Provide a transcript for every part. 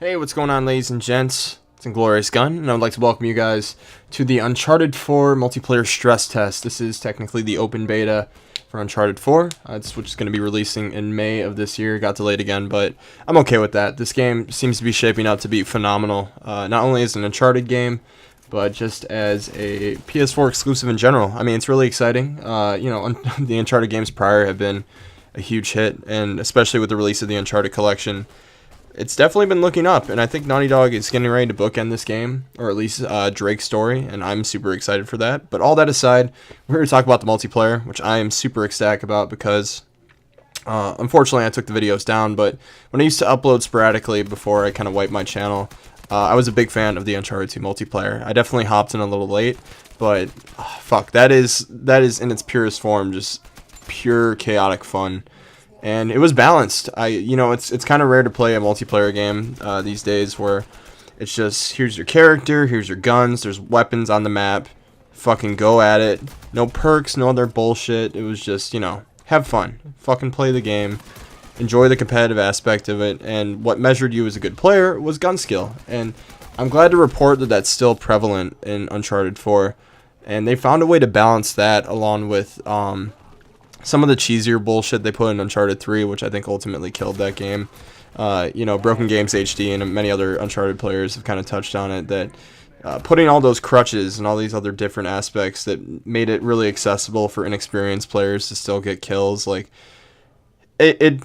Hey, what's going on, ladies and gents? It's Inglorious Gun, and I would like to welcome you guys to the Uncharted 4 multiplayer stress test. This is technically the open beta for Uncharted 4, which is going to be releasing in May of this year. Got delayed again, but I'm okay with that. This game seems to be shaping up to be phenomenal, not only as an Uncharted game, but just as a PS4 exclusive in general. I mean, it's really exciting. The Uncharted games prior have been a huge hit, and especially with the release of the Uncharted collection, it's definitely been looking up, and I think Naughty Dog is getting ready to bookend this game, or at least Drake's story, and I'm super excited for that. But all that aside, we're here to talk about the multiplayer, which I am super ecstatic about because, unfortunately, I took the videos down, but when I used to upload sporadically before I kind of wiped my channel, I was a big fan of the Uncharted 2 multiplayer. I definitely hopped in a little late, but fuck, that is in its purest form, just pure chaotic fun. And it was balanced. It's kind of rare to play a multiplayer game these days where it's just, here's your character, here's your guns, there's weapons on the map, fucking go at it. No perks, no other bullshit. It was just, have fun. Fucking play the game. Enjoy the competitive aspect of it. And what measured you as a good player was gun skill. And I'm glad to report that that's still prevalent in Uncharted 4. And they found a way to balance that along with some of the cheesier bullshit they put in Uncharted 3, which I think ultimately killed that game. Broken Games HD and many other Uncharted players have kind of touched on it, that putting all those crutches and all these other different aspects that made it really accessible for inexperienced players to still get kills, like, it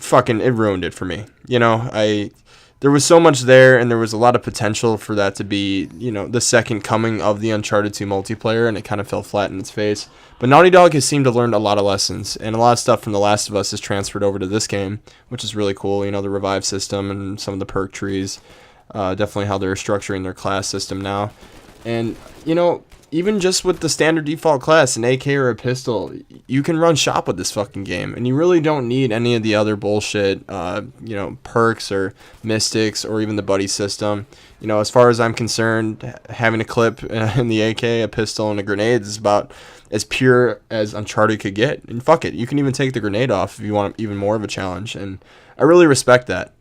ruined it for me. There was so much there, and there was a lot of potential for that to be, the second coming of the Uncharted 2 multiplayer, and it kind of fell flat in its face. But Naughty Dog has seemed to learn a lot of lessons, and a lot of stuff from The Last of Us is transferred over to this game, which is really cool. The revive system and some of the perk trees, definitely how they're structuring their class system now. And, even just with the standard default class, an AK or a pistol, you can run shop with this fucking game, and you really don't need any of the other bullshit, perks or mystics or even the buddy system. As far as I'm concerned, having a clip in the AK, a pistol, and a grenade is about as pure as Uncharted could get. And fuck it, you can even take the grenade off if you want even more of a challenge, and I really respect that.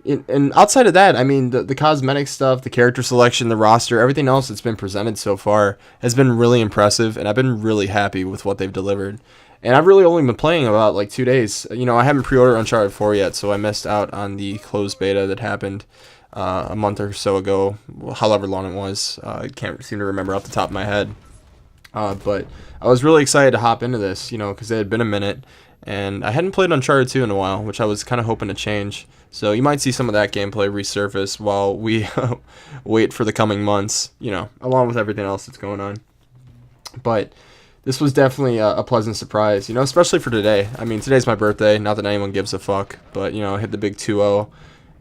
And outside of that, I mean, the cosmetic stuff, the character selection, the roster, everything else that's been presented so far has been really impressive, and I've been really happy with what they've delivered. And I've really only been playing about, 2 days. I haven't pre-ordered Uncharted 4 yet, so I missed out on the closed beta that happened a month or so ago, however long it was. I can't seem to remember off the top of my head. But I was really excited to hop into this, because it had been a minute, and I hadn't played Uncharted 2 in a while, which I was kind of hoping to change. So you might see some of that gameplay resurface while we wait for the coming months, along with everything else that's going on. But this was definitely a pleasant surprise, especially for today. I mean, today's my birthday, not that anyone gives a fuck, but, I hit the big 2-0.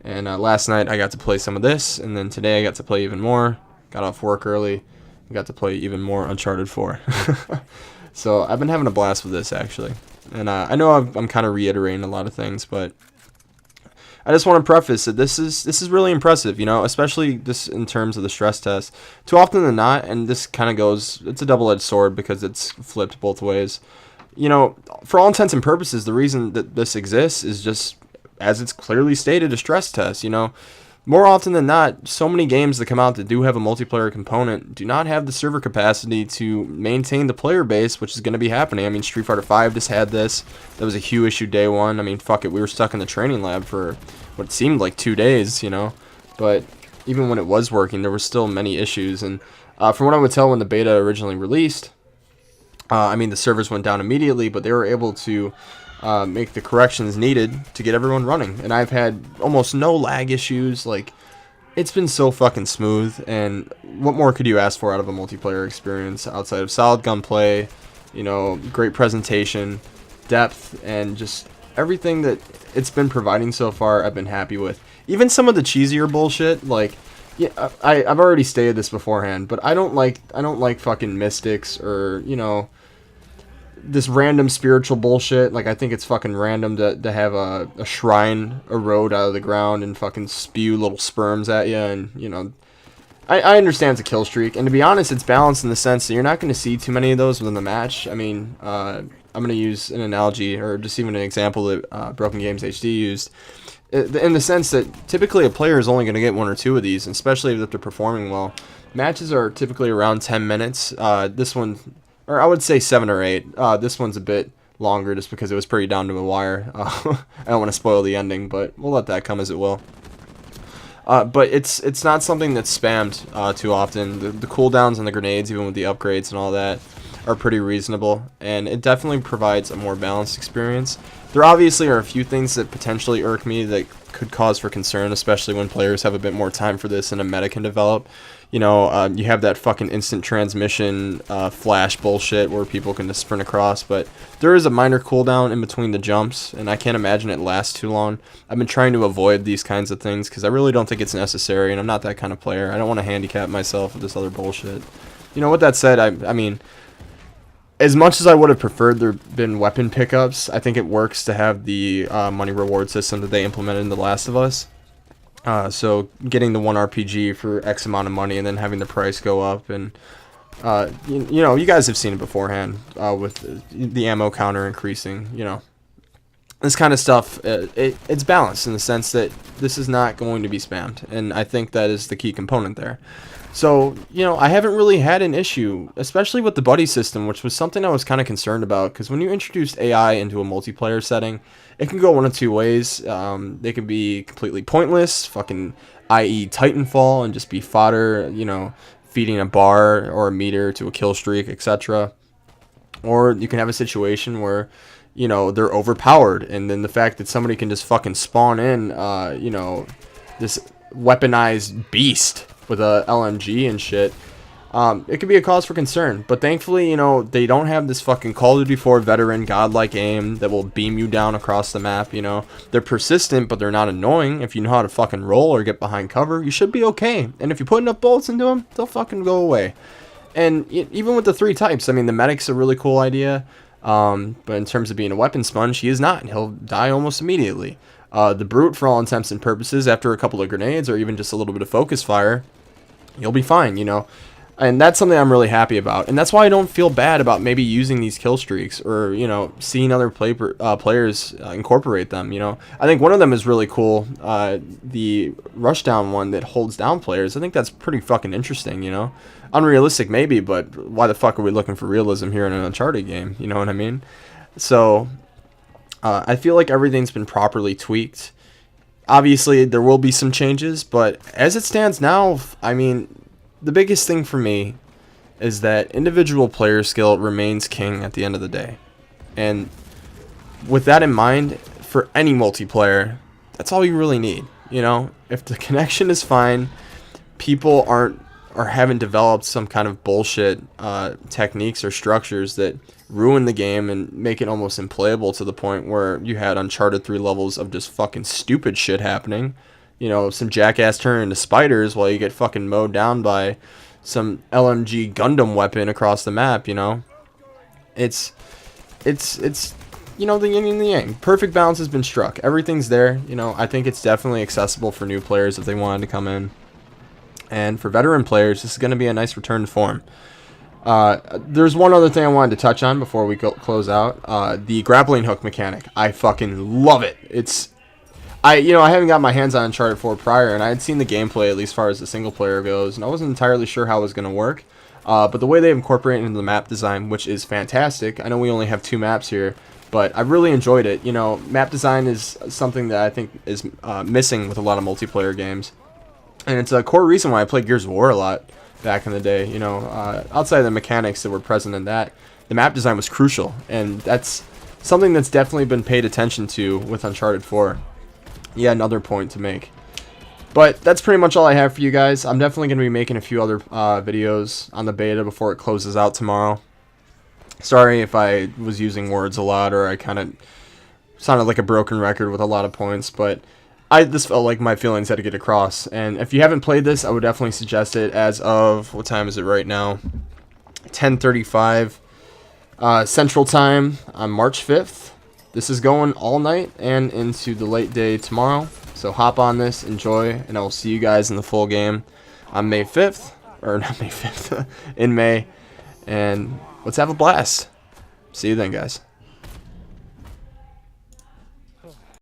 And last night I got to play some of this, and then today I got to play even more. Got off work early and got to play even more Uncharted 4. So I've been having a blast with this, actually. And I know I'm kind of reiterating a lot of things, but I just want to preface that this is really impressive, especially this in terms of the stress test. Too often than not, and this kind of goes, it's a double-edged sword because it's flipped both ways. For all intents and purposes, the reason that this exists is just, as it's clearly stated, a stress test. More often than not, so many games that come out that do have a multiplayer component do not have the server capacity to maintain the player base, which is going to be happening. I mean, Street Fighter V just had this. That was a huge issue day one. I mean, fuck it, we were stuck in the training lab for what seemed like 2 days, But even when it was working, there were still many issues. And from what I would tell when the beta originally released, the servers went down immediately, but they were able to make the corrections needed to get everyone running. And I've had almost no lag issues. It's been so fucking smooth, and what more could you ask for out of a multiplayer experience outside of solid gunplay, great presentation, depth, and just everything that it's been providing so far. I've been happy with. Even some of the cheesier bullshit, I've already stated this beforehand, but I don't like fucking mystics or, this random spiritual bullshit. I think it's fucking random to have a shrine erode out of the ground and fucking spew little sperms at you. And, I understand it's a kill streak. And to be honest, it's balanced in the sense that you're not going to see too many of those within the match. I mean, I'm going to use an analogy or just even an example that Broken Games HD used. in the sense that typically a player is only going to get 1 or 2 of these, especially if they're performing well. Matches are typically around 10 minutes. This one, or I would say 7 or 8. This one's a bit longer just because it was pretty down to a wire. I don't want to spoil the ending, but we'll let that come as it will. But it's not something that's spammed too often. The cooldowns and the grenades, even with the upgrades and all that, are pretty reasonable, and it definitely provides a more balanced experience. There obviously are a few things that potentially irk me that could cause for concern, especially when players have a bit more time for this and a meta can develop. You know, you have that fucking instant transmission flash bullshit where people can just sprint across, but there is a minor cooldown in between the jumps, and I can't imagine it lasts too long. I've been trying to avoid these kinds of things because I really don't think it's necessary, and I'm not that kind of player. I don't want to handicap myself with this other bullshit. You know, with that said, I mean, as much as I would have preferred there been weapon pickups, I think it works to have the money reward system that they implemented in The Last of Us. So getting the 1 RPG for X amount of money and then having the price go up, and you know, you guys have seen it beforehand with the ammo counter increasing. You know, this kind of stuff, it's balanced in the sense that this is not going to be spammed, and I think that is the key component there. So, you know, I haven't really had an issue, especially with the buddy system, which was something I was kind of concerned about, because when you introduced AI into a multiplayer setting, it can go one of 2 ways. They can be completely pointless, fucking i.e. Titanfall, and just be fodder, you know, feeding a bar or a meter to a kill streak, etc. Or you can have a situation where, you know, they're overpowered, and then the fact that somebody can just fucking spawn in, you know, this weaponized beast with a LMG and shit, it could be a cause for concern. But thankfully, you know, they don't have this fucking Call of Duty 4 veteran godlike aim that will beam you down across the map. You know, they're persistent, but they're not annoying. If you know how to fucking roll or get behind cover, you should be okay. And if you put enough bullets into them, they'll fucking go away. And even with the 3 types, I mean, the medic's a really cool idea, but in terms of being a weapon sponge, he is not. He'll die almost immediately. The Brute, for all intents and purposes, after a couple of grenades or even just a little bit of focus fire, you'll be fine, you know. And that's something I'm really happy about. And that's why I don't feel bad about maybe using these kill streaks or, you know, seeing other players incorporate them, you know. I think one of them is really cool, the rushdown one that holds down players. I think that's pretty fucking interesting, you know. Unrealistic maybe, but why the fuck are we looking for realism here in an Uncharted game? You know what I mean? So I feel like everything's been properly tweaked. Obviously, there will be some changes, but as it stands now, I mean, the biggest thing for me is that individual player skill remains king at the end of the day. And with that in mind, for any multiplayer, that's all you really need. You know, if the connection is fine, people haven't developed some kind of bullshit techniques or structures that ruin the game and make it almost unplayable to the point where you had Uncharted 3 levels of just fucking stupid shit happening. You know, some jackass turning into spiders while you get fucking mowed down by some LMG Gundam weapon across the map, you know. It's you know, the yin and the yang. Perfect balance has been struck. Everything's there, you know. I think it's definitely accessible for new players if they wanted to come in. And for veteran players, this is going to be a nice return to form. There's one other thing I wanted to touch on before we close out. The grappling hook mechanic. I fucking love it. I haven't got my hands on Uncharted 4 prior, and I had seen the gameplay, at least as far as the single player goes, and I wasn't entirely sure how it was going to work. But the way they've incorporated it into the map design, which is fantastic. I know we only have 2 maps here, but I really enjoyed it. You know, map design is something that I think is missing with a lot of multiplayer games. And it's a core reason why I played Gears of War a lot back in the day. You know, outside of the mechanics that were present in that, the map design was crucial, and that's something that's definitely been paid attention to with Uncharted 4. Yeah, another point to make. But that's pretty much all I have for you guys. I'm definitely going to be making a few other videos on the beta before it closes out tomorrow. Sorry if I was using words a lot or I kind of sounded like a broken record with a lot of points, but I just felt like my feelings had to get across. And if you haven't played this, I would definitely suggest it as of, what time is it right now? 10:35 Central Time on March 5th. This is going all night and into the late day tomorrow. So hop on this, enjoy, and I will see you guys in the full game on May 5th. Or not May 5th, in May. And let's have a blast. See you then, guys.